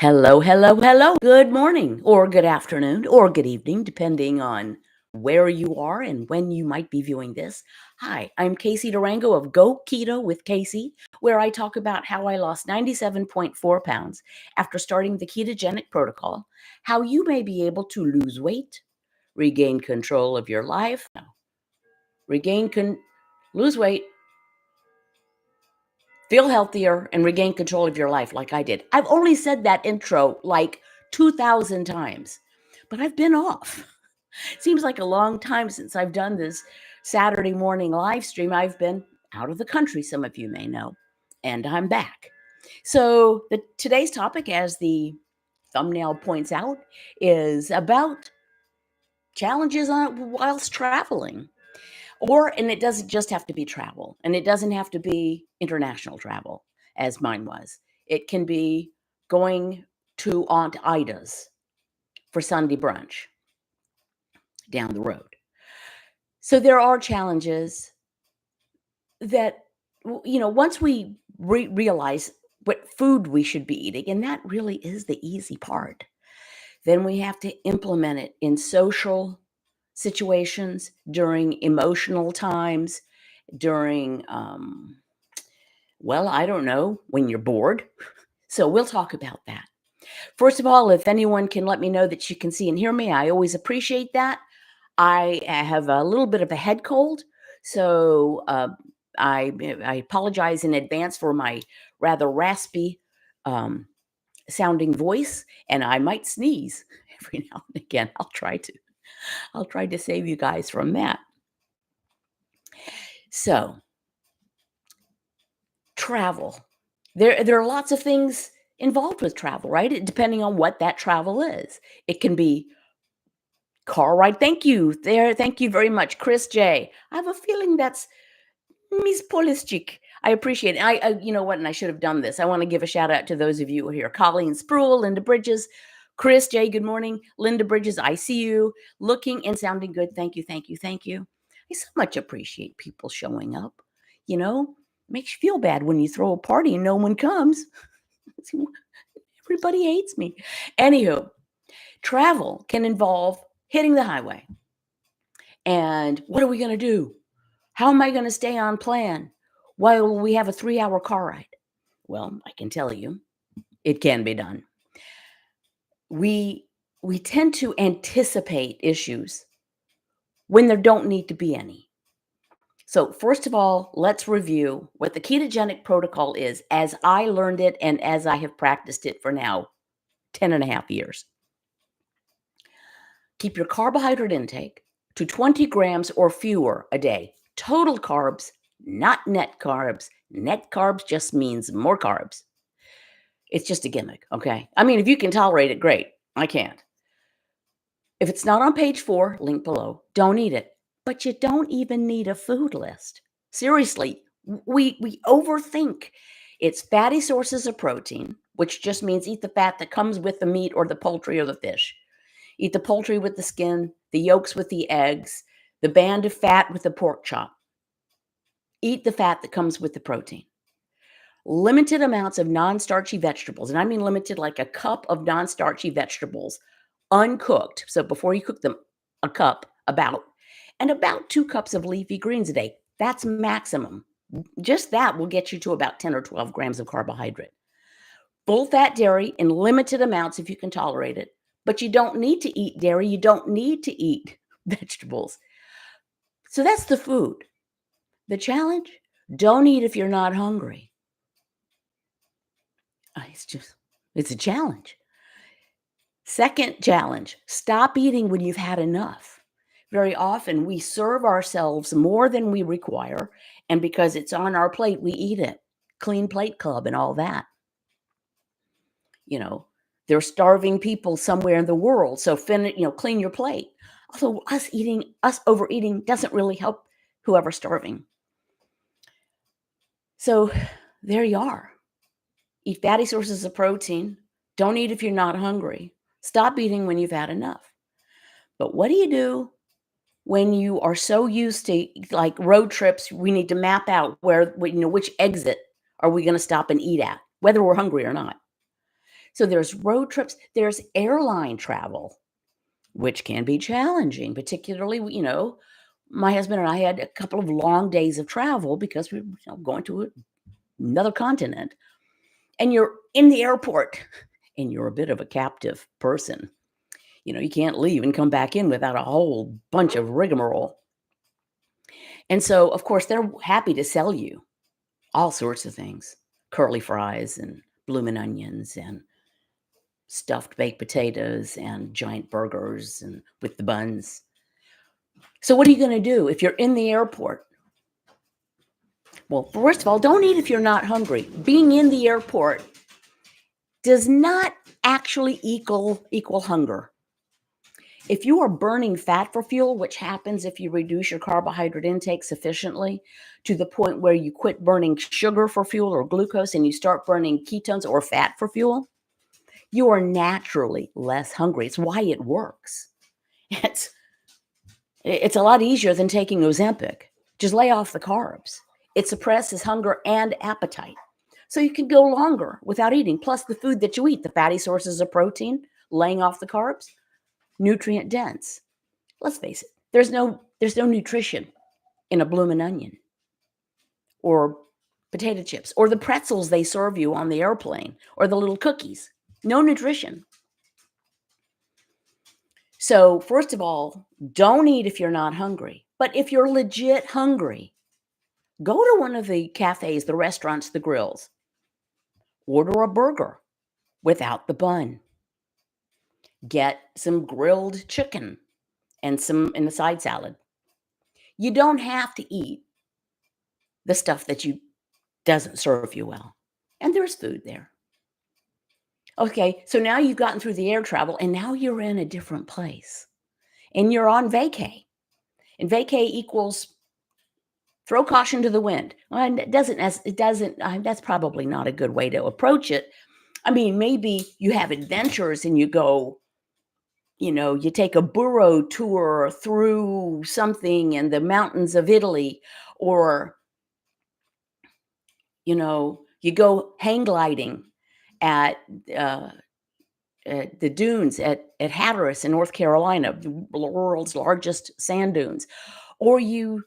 Hello, hello, hello. Good morning, or good afternoon, or good evening, depending on where you are and when you might be viewing this. Hi, I'm Casey Durango of Go Keto with Casey, where I talk about how I lost 97.4 pounds after starting the ketogenic protocol, how you may be able to lose weight, regain control of your life, regain lose weight, feel healthier, and regain control of your life like I did. I've only said that intro like 2,000 times, but I've been off. Seems like a long time since I've done this Saturday morning live stream. I've been out of the country, some of you may know, and I'm back. So, today's topic, as the thumbnail points out, is about challenges whilst traveling. And it doesn't just have to be travel, and it doesn't have to be international travel, as mine was. It can be going to Aunt Ida's for Sunday brunch down the road. So there are challenges that, once we realize what food we should be eating, and that really is the easy part, then we have to implement it in social situations, during emotional times, during, well, I don't know, when you're bored. So we'll talk about that. First of all, if anyone can let me know that you can see and hear me, I always appreciate that. I have a little bit of a head cold, so I apologize in advance for my rather raspy sounding voice, and I might sneeze every now and again. I'll try to save you guys from that. So, travel. There are lots of things involved with travel, right? Depending on what that travel is. It can be car ride. Thank you. Thank you very much, Chris J. I have a feeling that's Miss Polishchik. I appreciate it. You know what? And I should have done this. I want to give a shout out to those of you who are here: Colleen Spruill, Linda Bridges, Chris J. Good morning, Linda Bridges. I see you looking and sounding good. Thank you, thank you, thank you. I so much appreciate people showing up. You know, makes you feel bad when you throw a party and no one comes. Everybody hates me. Anywho, travel can involve hitting the highway. And what are we going to do? How am I going to stay on plan while we have a 3-hour car ride? Well, I can tell you, it can be done. We tend to anticipate issues when there don't need to be any. So, first of all, let's review what the ketogenic protocol is as I learned it and as I have practiced it for now 10 and a half years. Keep your carbohydrate intake to 20 grams or fewer a day. Total carbs, not net carbs. Net carbs just means more carbs. It's just a gimmick, okay? I mean, if you can tolerate it, great. I can't. If it's not on page 4, link below, don't eat it. But you don't even need a food list. Seriously, we overthink. It's fatty sources of protein, which just means eat the fat that comes with the meat or the poultry or the fish. Eat the poultry with the skin, the yolks with the eggs, the band of fat with the pork chop. Eat the fat that comes with the protein. Limited amounts of non-starchy vegetables, and I mean limited, like a cup of non-starchy vegetables, uncooked. So before you cook them, a cup, and about 2 cups of leafy greens a day. That's maximum. Just that will get you to about 10 or 12 grams of carbohydrate. Full fat dairy in limited amounts if you can tolerate it. But you don't need to eat dairy. You don't need to eat vegetables. So that's the food. The challenge? Don't eat if you're not hungry. It's a challenge. Second challenge, stop eating when you've had enough. Very often we serve ourselves more than we require, and because it's on our plate, we eat it. Clean plate club and all that. There are starving people somewhere in the world, so clean your plate. Also, us overeating doesn't really help whoever's starving. So there you are. Eat fatty sources of protein. Don't eat if you're not hungry. Stop eating when you've had enough. But what do you do when you are so used to, like, road trips? We need to map out which exit are we going to stop and eat at, whether we're hungry or not. So there's road trips, there's airline travel, which can be challenging, particularly, my husband and I had a couple of long days of travel because we were going to another continent. And you're in the airport and you're a bit of a captive person. You can't leave and come back in without a whole bunch of rigmarole. And so, of course, they're happy to sell you all sorts of things, curly fries and bloomin' onions and stuffed baked potatoes and giant burgers and with the buns. So what are you going to do if you're in the airport? Well, first of all, don't eat if you're not hungry. Being in the airport does not actually equal hunger. If you are burning fat for fuel, which happens if you reduce your carbohydrate intake sufficiently to the point where you quit burning sugar for fuel or glucose and you start burning ketones or fat for fuel, you are naturally less hungry. It's why it works. It's a lot easier than taking Ozempic. Just lay off the carbs. It suppresses hunger and appetite. So you can go longer without eating. Plus the food that you eat, the fatty sources of protein, laying off the carbs, nutrient dense. Let's face it, there's no nutrition in a bloomin' onion or potato chips or the pretzels they serve you on the airplane or the little cookies. No nutrition. So first of all, don't eat if you're not hungry. But if you're legit hungry, go to one of the cafes, the restaurants, the grills. Order a burger without the bun. Get some grilled chicken and a side salad. You don't have to eat the stuff that doesn't serve you well. And there's food there. Okay, so now you've gotten through the air travel and now you're in a different place. And you're on vacay. And vacay equals throw caution to the wind. And that's probably not a good way to approach it. I mean, maybe you have adventures and you go, you take a burro tour through something in the mountains of Italy, or, you go hang gliding at the dunes at Hatteras in North Carolina, the world's largest sand dunes, or you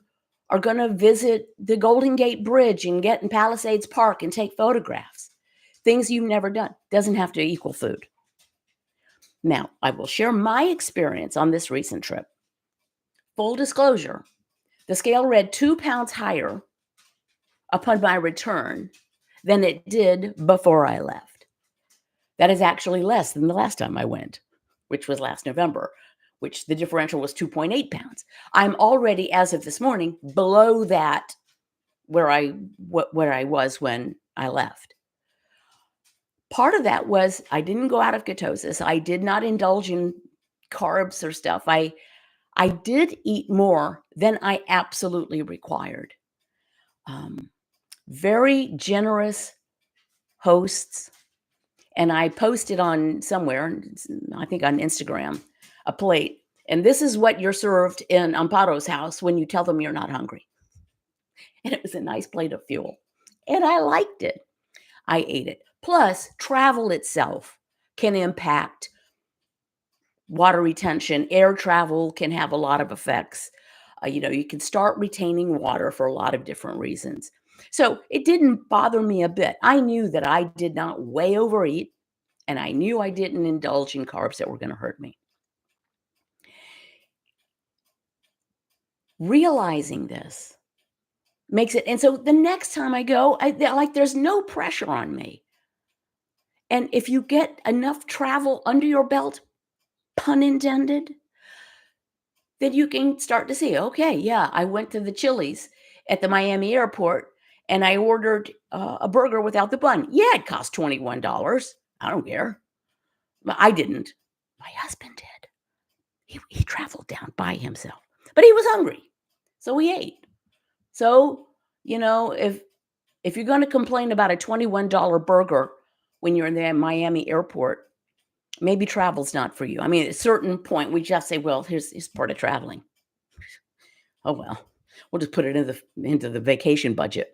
are going to visit the Golden Gate Bridge and get in Palisades Park and take photographs. Things you've never done. Doesn't have to equal food. Now, I will share my experience on this recent trip. Full disclosure, the scale read 2 pounds higher upon my return than it did before I left. That is actually less than the last time I went, which was last November, which the differential was 2.8 pounds. I'm already, as of this morning, below that where I was when I left. Part of that was I didn't go out of ketosis. I did not indulge in carbs or stuff. I did eat more than I absolutely required. Very generous hosts. And I posted on somewhere, I think on Instagram, a plate. And this is what you're served in Amparo's house when you tell them you're not hungry. And it was a nice plate of fuel. And I liked it. I ate it. Plus, travel itself can impact water retention. Air travel can have a lot of effects. You can start retaining water for a lot of different reasons. So it didn't bother me a bit. I knew that I did not way overeat, and I knew I didn't indulge in carbs that were going to hurt me. Realizing this makes it, and so the next time I go, there's no pressure on me. And if you get enough travel under your belt, pun intended, then you can start to see, okay, yeah, I went to the Chili's at the Miami airport and I ordered a burger without the bun. Yeah, it cost $21. I don't care. But I didn't. My husband did. He traveled down by himself, but he was hungry. So we ate. So, if you're going to complain about a $21 burger when you're in the Miami airport, maybe travel's not for you. I mean, at a certain point, we just say, well, here's part of traveling. Oh, well, we'll just put it into the vacation budget.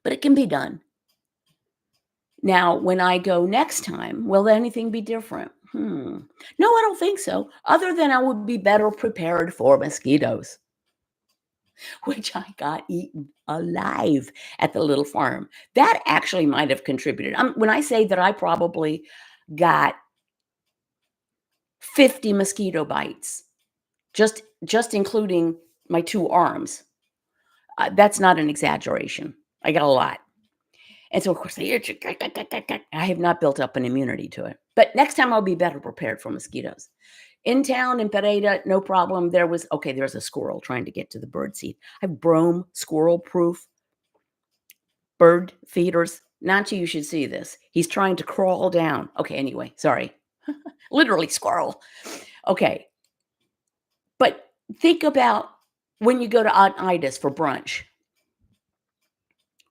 But it can be done. Now, when I go next time, will anything be different? No, I don't think so. Other than I would be better prepared for mosquitoes, which I got eaten alive at the little farm. That actually might have contributed. When I say that I probably got 50 mosquito bites, just including my 2 arms, that's not an exaggeration. I got a lot. And so, of course, I have not built up an immunity to it. But next time I'll be better prepared for mosquitoes. In town in Pereira, no problem. There's a squirrel trying to get to the bird seed. I have brome squirrel proof bird feeders. Nanchi, you should see this. He's trying to crawl down. Okay, anyway, sorry. Literally squirrel. Okay. But think about when you go to Aunt Ida's for brunch.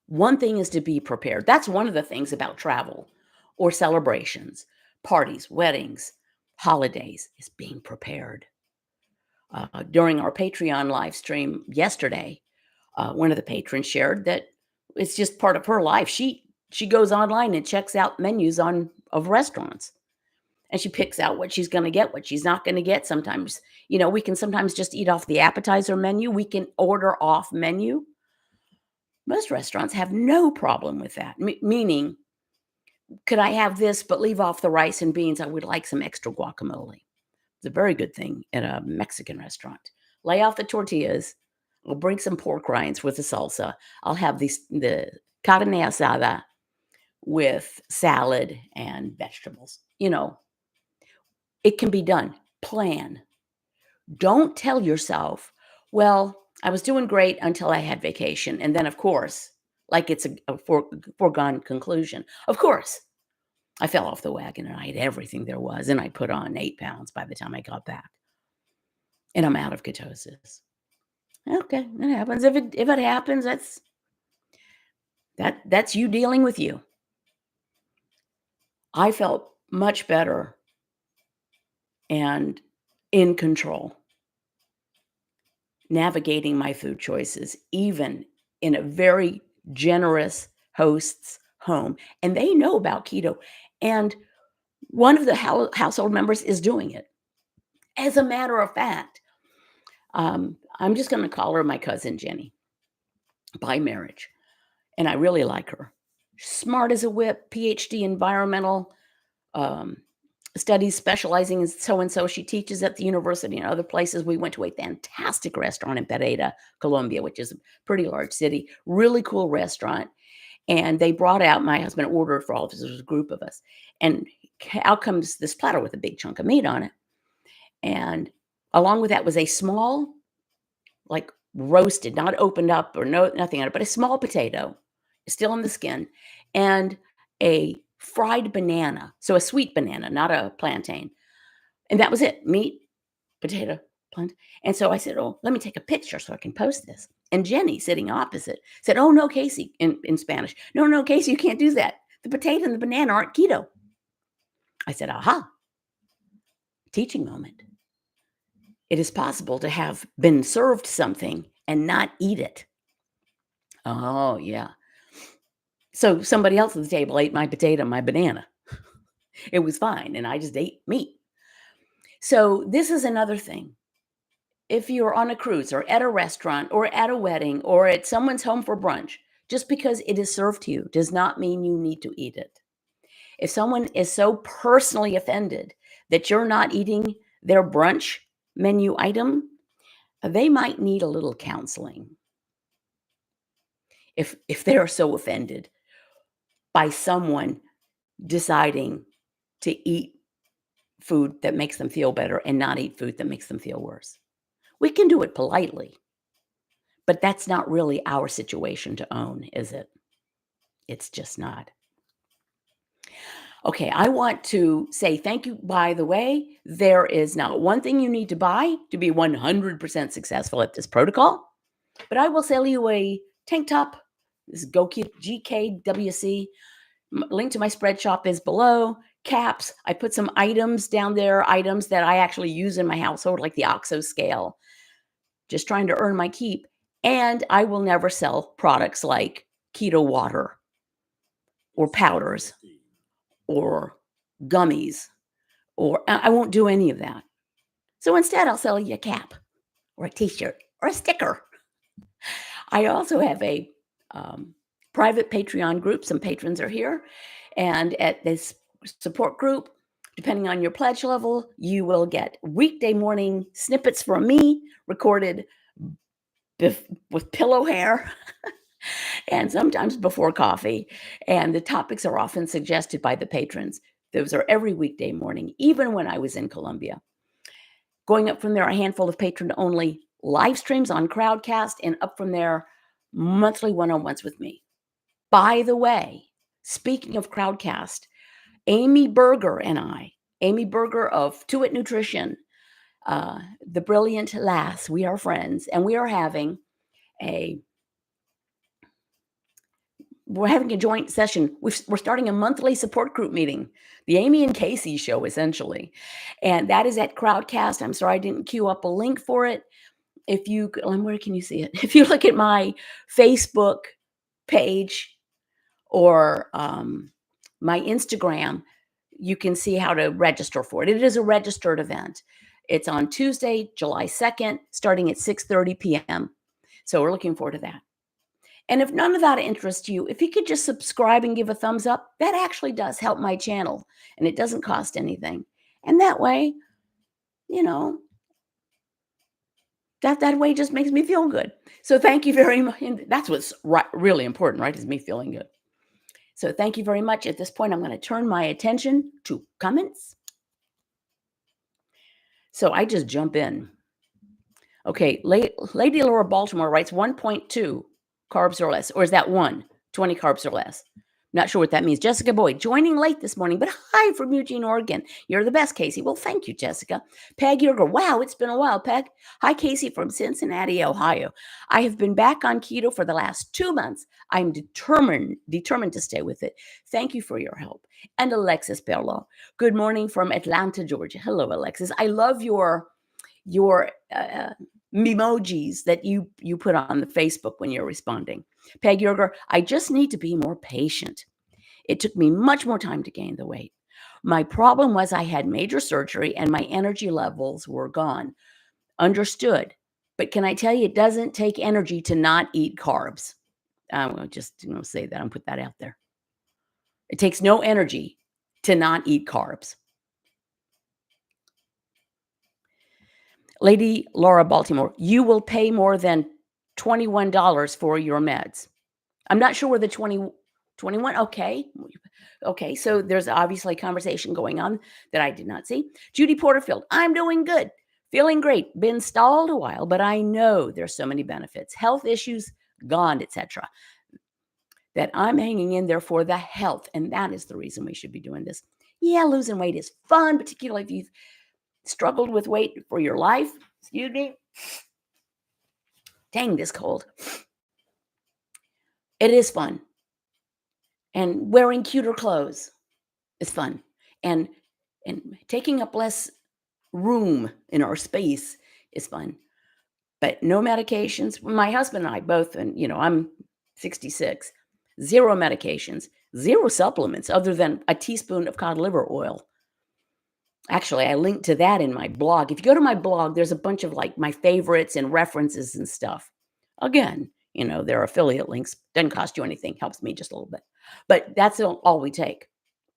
One thing is to be prepared. That's one of the things about travel or celebrations, parties, weddings, holidays, is being prepared. During our Patreon live stream yesterday, one of the patrons shared that it's just part of her life. She goes online and checks out menus of restaurants, and she picks out what she's going to get, what she's not going to get. Sometimes, we can sometimes just eat off the appetizer menu. We can order off menu. Most restaurants have no problem with that. Meaning, could I have this but leave off the rice and beans? I would like some extra guacamole. It's a very good thing at a Mexican restaurant. Lay off the tortillas. I'll bring some pork rinds with the salsa. I'll have the carne asada with salad and vegetables. It can be done. Plan. Don't tell yourself, well, I was doing great until I had vacation. And then, of course, like it's a foregone conclusion. Of course, I fell off the wagon and I ate everything there was. And I put on 8 pounds by the time I got back. And I'm out of ketosis. Okay, that happens. If it happens, that's you dealing with you. I felt much better and in control, navigating my food choices, even in a very generous host's home. And they know about keto. And one of the household members is doing it. As a matter of fact, I'm just going to call her my cousin Jenny by marriage. And I really like her. Smart as a whip, PhD environmental um, studies, specializing in so and so. She teaches at the university and other places. We went to a fantastic restaurant in Pereira, Colombia, which is a pretty large city. Really cool restaurant. And they brought out, my husband ordered for all of us, there was a group of us. And out comes this platter with a big chunk of meat on it. And along with that was a small, like roasted, not opened up or nothing on it, but a small potato, still in the skin, and a fried banana. So a sweet banana, not a plantain. And that was it. Meat, potato, plantain. And so I said, oh, let me take a picture so I can post this. And Jenny, sitting opposite, said, oh, no, Casey, in Spanish. No, Casey, you can't do that. The potato and the banana aren't keto. I said, aha, teaching moment. It is possible to have been served something and not eat it. Oh, yeah. So somebody else at the table ate my potato, my banana. It was fine, and I just ate meat. So this is another thing. If you're on a cruise or at a restaurant or at a wedding or at someone's home for brunch, just because it is served to you does not mean you need to eat it. If someone is so personally offended that you're not eating their brunch menu item, they might need a little counseling. If they're so offended by someone deciding to eat food that makes them feel better and not eat food that makes them feel worse. We can do it politely, but that's not really our situation to own, is it? It's just not. Okay, I want to say thank you. By the way, there is not one thing you need to buy to be 100% successful at this protocol, but I will sell you a tank top. This is GKWC. Link to my spread shop is below. Caps. I put some items down there, items that I actually use in my household, like the OXO scale. Just trying to earn my keep. And I will never sell products like keto water. or powders or gummies, or I won't do any of that. So instead, I'll sell you a cap or a t-shirt or a sticker. I also have a private Patreon group. Some patrons are here. And at this support group, depending on your pledge level, you will get weekday morning snippets from me recorded with pillow hair and sometimes before coffee. And the topics are often suggested by the patrons. Those are every weekday morning, even when I was in Colombia. Going up from there, a handful of patron-only live streams on Crowdcast, and up from there, monthly one-on-ones with me. By the way, speaking of Crowdcast, Amy Berger of To It Nutrition, the brilliant lass, we are friends, and we're having a joint session. We're starting a monthly support group meeting, the Amy and Casey show, essentially. And that is at Crowdcast. I'm sorry I didn't queue up a link for it. If you, where can you see it? If you look at my Facebook page or my Instagram, you can see how to register for it. It is a registered event. It's on Tuesday, July 2nd, starting at 6:30 p.m. So we're looking forward to that. And if none of that interests you, if you could just subscribe and give a thumbs up, that actually does help my channel, and it doesn't cost anything. And that way, that way just makes me feel good. So thank you very much. And that's what's really important, right? Is me feeling good. So thank you very much. At this point, I'm going to turn my attention to comments. So I just jump in. Okay, Lady Laura Baltimore writes 1.2 carbs or less, or is that 20 carbs or less? Not sure what that means. Jessica Boyd, joining late this morning, but hi from Eugene, Oregon. You're the best, Casey. Well, thank you, Jessica. Peg Yerger, wow, it's been a while, Peg. Hi, Casey from Cincinnati, Ohio. I have been back on keto for the last 2 months. I'm determined to stay with it. Thank you for your help. And Alexis Perlo, good morning from Atlanta, Georgia. Hello, Alexis. I love your emojis that you put on the Facebook when you're responding. Peg Yerger, I just need to be more patient. It took me much more time to gain the weight. My problem was I had major surgery and my energy levels were gone. Understood. But can I tell you, it doesn't take energy to not eat carbs. I'm going to just say that and put that out there. It takes no energy to not eat carbs. Lady Laura Baltimore, you will pay more than $21 for your meds. I'm not sure where the 21. Okay. So there's obviously a conversation going on that I did not see. Judy Porterfield, I'm doing good. Feeling great. Been stalled a while, but I know there's so many benefits. Health issues gone, etc. That I'm hanging in there for the health. And that is the reason we should be doing this. Yeah, losing weight is fun, particularly if you've struggled with weight for your life. Excuse me. Dang, this cold. It is fun. And wearing cuter clothes is fun. And taking up less room in our space is fun. But no medications. My husband and I both, and I'm 66, 0 medications, 0 supplements other than a teaspoon of cod liver oil. Actually, I linked to that in my blog. If you go to my blog, there's a bunch of my favorites and references and stuff. Again, there are affiliate links. Doesn't cost you anything. Helps me just a little bit. But that's all we take.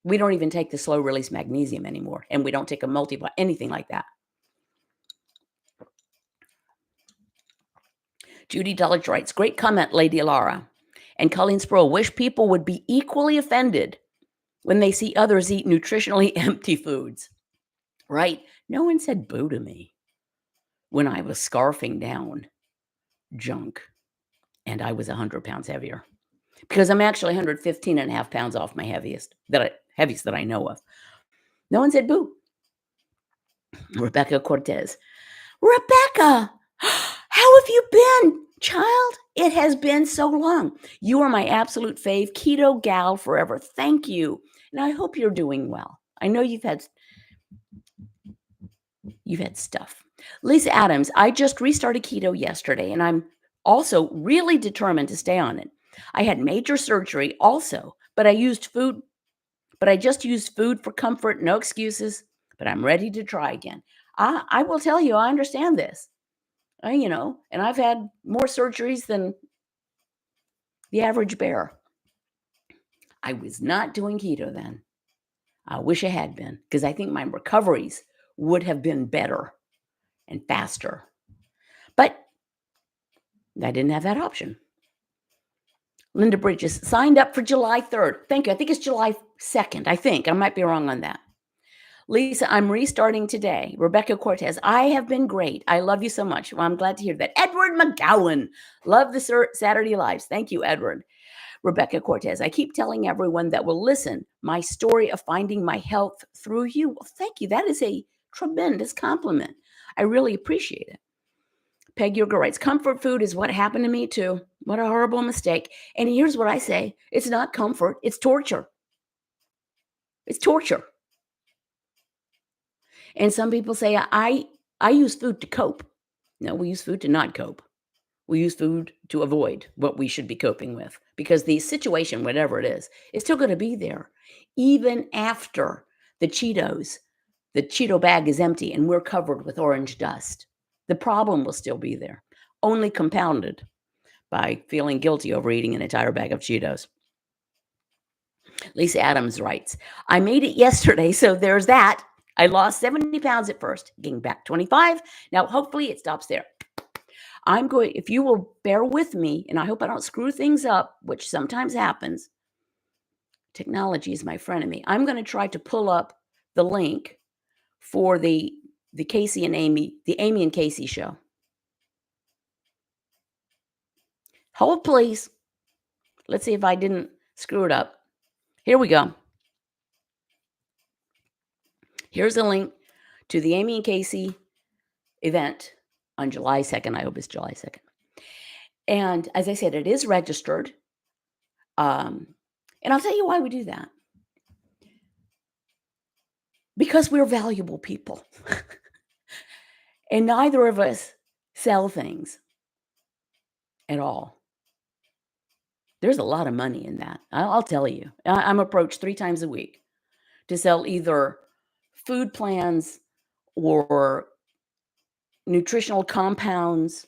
We don't even take the slow release magnesium anymore. And we don't take a multivitamin, anything like that. Judy Dulledge writes, great comment, Lady Laura. And Colleen Sproul, wish people would be equally offended when they see others eat nutritionally empty foods. Right? No one said boo to me when I was scarfing down junk and I was 100 pounds heavier, because I'm actually 115 and a half pounds off my heaviest that I know of. No one said boo. Rebecca Cortez. Rebecca, how have you been, child? It has been so long. You are my absolute fave, keto gal forever. Thank you. And I hope you're doing well. I know you've had stuff. Lisa Adams, I just restarted keto yesterday, and I'm also really determined to stay on it. I had major surgery also, but I used food, but I just used food for comfort, no excuses, but I'm ready to try again. I will tell you, I understand this. And I've had more surgeries than the average bear. I was not doing keto then. I wish I had been, because I think my recoveries would have been better and faster. But I didn't have that option. Linda Bridges signed up for July 3rd. Thank you. I think it's July 2nd. I think. I might be wrong on that. Lisa, I'm restarting today. Rebecca Cortez, I have been great. I love you so much. Well, I'm glad to hear that. Edward McGowan, love the Saturday Lives. Thank you, Edward. Rebecca Cortez, I keep telling everyone that will listen my story of finding my health through you. Well, thank you. That is a tremendous compliment. I really appreciate it. Peg Yoga writes, comfort food is what happened to me too. What a horrible mistake. And here's what I say. It's not comfort. It's torture. It's torture. And some people say, I use food to cope. No, we use food to not cope. We use food to avoid what we should be coping with, because the situation, whatever it is still going to be there. Even after the Cheeto bag is empty and we're covered with orange dust, the problem will still be there, only compounded by feeling guilty over eating an entire bag of Cheetos. Lisa Adams writes, I made it yesterday, so there's that. I lost 70 pounds at first, gained back 25. Now, hopefully it stops there. If you will bear with me, and I hope I don't screw things up, which sometimes happens. Technology is my frenemy. I'm going to try to pull up the link for the Casey and Amy, the Amy and Casey show. Hold, please. Let's see if I didn't screw it up. Here we go. Here's a link to the Amy and Casey event on July 2nd. I hope it's July 2nd. And as I said, it is registered. And I'll tell you why we do that. Because we're valuable people. And neither of us sell things at all. There's a lot of money in that. I'll tell you. I'm approached 3 times a week to sell either food plans or nutritional compounds,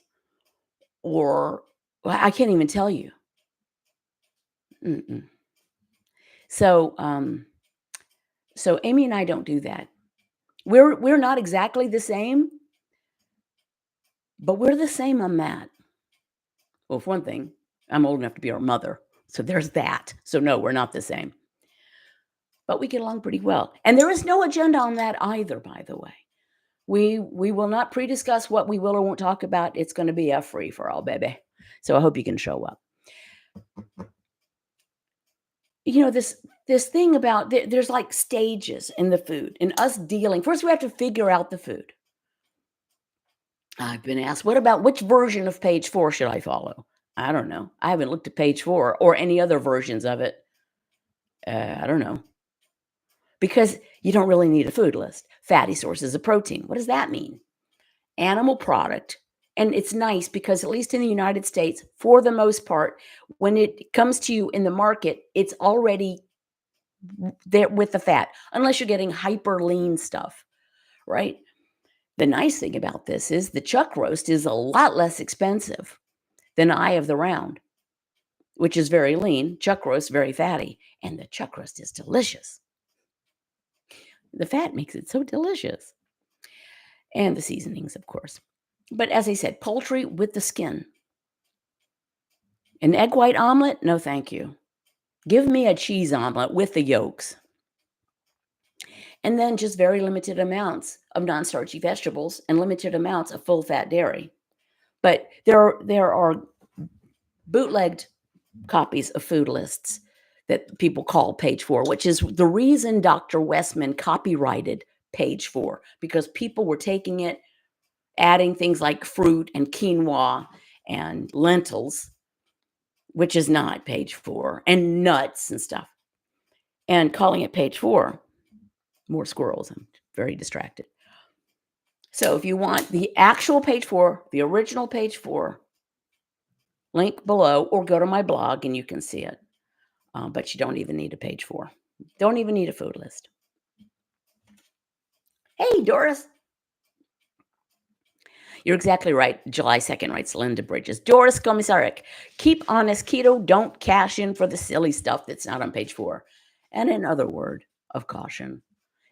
or I can't even tell you. So Amy and I don't do that. We're not exactly the same, but we're the same on that. Well, for one thing, I'm old enough to be her mother, so there's that. So no, we're not the same. But we get along pretty well. And there is no agenda on that either, by the way. We will not pre-discuss what we will or won't talk about. It's going to be a free for all, baby. So I hope you can show up. This thing about there's like stages in the food and us dealing. First, we have to figure out the food. I've been asked, what about which version of page 4 should I follow? I don't know. I haven't looked at page 4 or any other versions of it. I don't know. Because you don't really need a food list. Fatty sources of protein. What does that mean? Animal product. And it's nice because, at least in the United States, for the most part, when it comes to you in the market, it's already there with the fat, unless you're getting hyper lean stuff, right? The nice thing about this is the chuck roast is a lot less expensive than Eye of the Round, which is very lean. Chuck roast, very fatty. And the chuck roast is delicious. The fat makes it so delicious. And the seasonings, of course. But as I said, poultry with the skin. An egg white omelet? No, thank you. Give me a cheese omelet with the yolks. And then just very limited amounts of non-starchy vegetables and limited amounts of full-fat dairy. But there are bootlegged copies of food lists that people call page 4, which is the reason Dr. Westman copyrighted page 4, because people were taking it, adding things like fruit and quinoa and lentils, which is not page 4, and nuts and stuff, and calling it page 4. More squirrels. I'm very distracted. So if you want the actual page 4, the original page 4, link below, or go to my blog and you can see it. but you don't even need a page 4. Don't even need a food list. Hey, Doris. You're exactly right. July 2nd, writes Linda Bridges. Doris Komisarek, keep honest keto. Don't cash in for the silly stuff that's not on page 4. And another word of caution.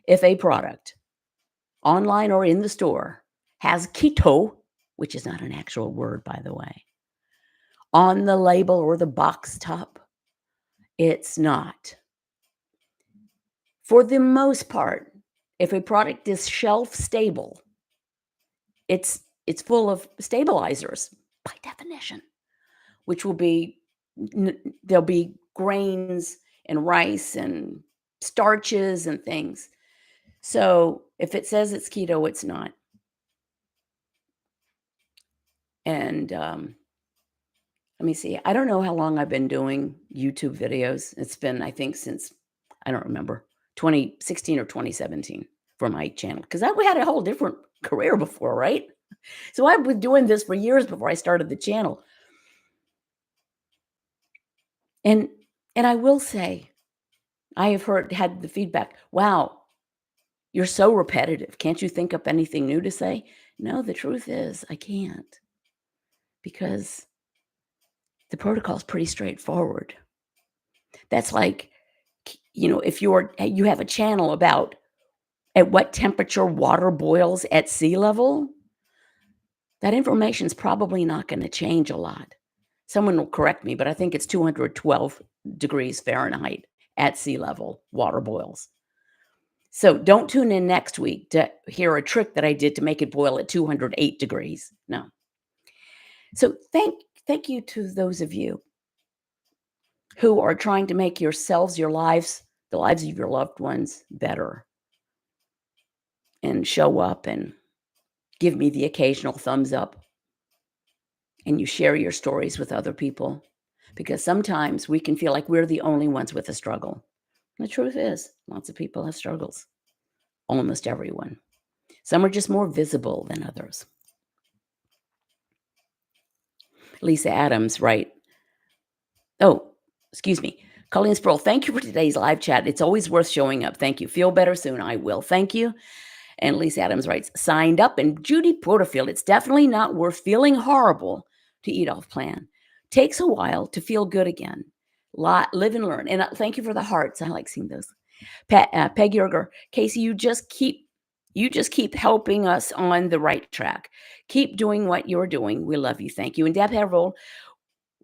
If a product, online or in the store, has keto, which is not an actual word, by the way, on the label or the box top, it's not. For the most part, if a product is shelf stable, it's full of stabilizers by definition, which will be there'll be grains and rice and starches and things. So if it says it's keto, it's not. And let me see. I don't know how long I've been doing YouTube videos. It's been, I think, since I don't remember 2016 or 2017 for my channel, because I had a whole different career before, right? So I've been doing this for years before I started the channel. And I will say, I have had the feedback, wow, you're so repetitive. Can't you think up anything new to say? No, the truth is I can't, because the protocol is pretty straightforward. That's like, if you have a channel about at what temperature water boils at sea level, that information is probably not going to change a lot. Someone will correct me, but I think it's 212 degrees Fahrenheit at sea level water boils. So don't tune in next week to hear a trick that I did to make it boil at 208 degrees. No. So thank you to those of you who are trying to make yourselves, your lives, the lives of your loved ones better, and show up and give me the occasional thumbs up, and you share your stories with other people, because sometimes we can feel like we're the only ones with a struggle. And the truth is, lots of people have struggles. Almost everyone. Some are just more visible than others. Lisa Adams, right? Oh, excuse me. Colleen Sproul, thank you for today's live chat. It's always worth showing up. Thank you. Feel better soon. I will. Thank you. And Lisa Adams writes, signed up. And Judy Porterfield, it's definitely not worth feeling horrible to eat off plan. Takes a while to feel good again. Live and learn. And thank you for the hearts. I like seeing those. Peg Yerger, Casey, you just keep helping us on the right track. Keep doing what you're doing. We love you. Thank you. And Deb Havervold,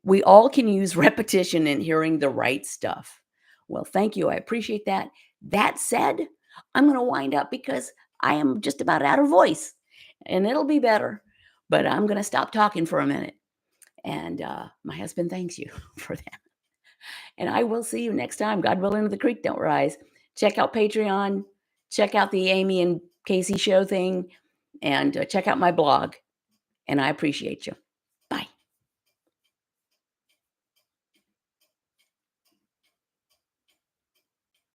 we all can use repetition in hearing the right stuff. Well, thank you. I appreciate that. That said, I'm going to wind up because I am just about out of voice, and it'll be better. But I'm going to stop talking for a minute. And my husband thanks you for that. And I will see you next time. God willing, the creek don't rise. Check out Patreon. Check out the Amy and Casey show thing. And check out my blog. And I appreciate you.